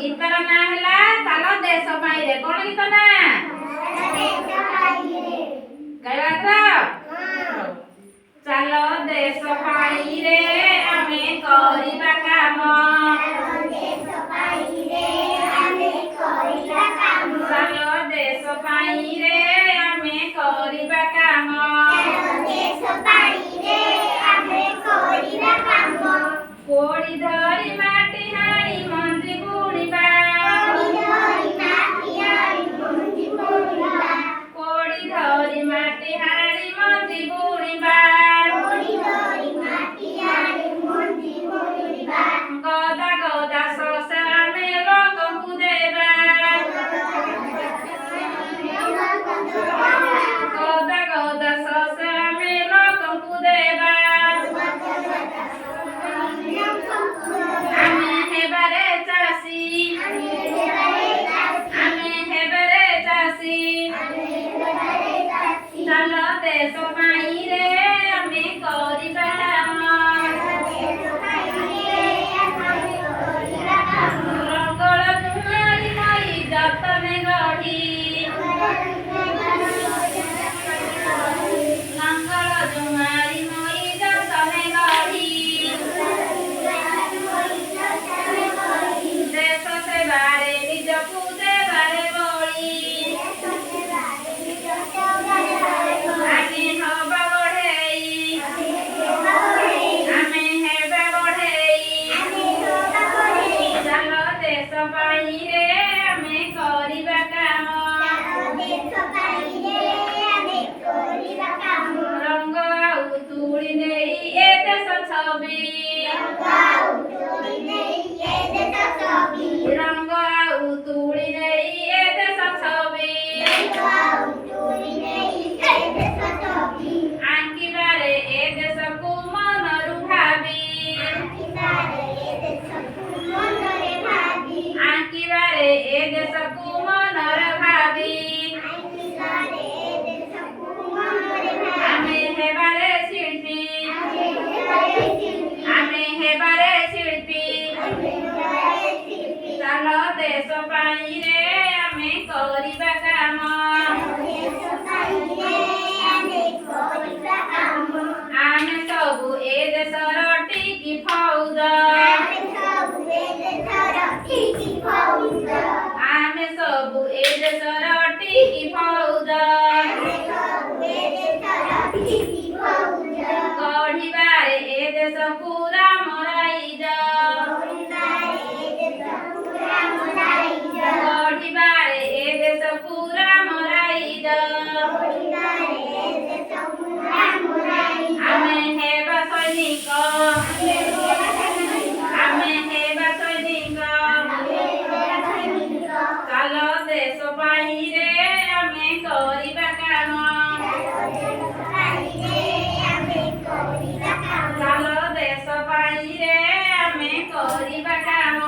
गीतर ना है चलो देश पाई रे कौन गीत ना गाइबा चलो देश पाई रे आमे करिबा काम चलो देश पाई रे आमे करिबा काम कोड़ी धरी माटी हाड़ी मंजी बुणिबा कोड़ी धरी माटी हाड़ी मंजी बुणिबा गदा गदा ससा में लोक कुदेबा गदा गदा ससा में लोक कुदेबा आमे हेबारे चासी चलो देश पाई रे आमे करिबा रंगल जुमारी मई जतने गढ़ी रंगल जुमारी मई जतने गढ़ी देश से बारे निज पूजे बारे बड़ी आगे हवा बढ़ेई आमे हेबा बढ़ेई चलो देश पाई रे आमे करिबा काम रंग आउ तुड़ी नेई ए देश छवि रंग आउ तुड़ी नेई ए देश छवि आंकिबारे ए देश को मनरु भाबी आंकिबारे ए देश को मनर भाबी आमे हेबारे शिल्पी आमे हेबारे शिल्पी चलो देश पाई रे आमे करिबा काम आमे सबु ए देशर टिकी फौज आमे सबु ए देशर टिकी फौज गढ़िबारे ए देश पूरा मराइज गढ़िबारे ए देश पूरा मराइज आमे हेबा सैनिक आमे हेबा सैनिक चलो देश पाई रे आमे करिबा काम चलो देश पाई रे आमे करिबा काम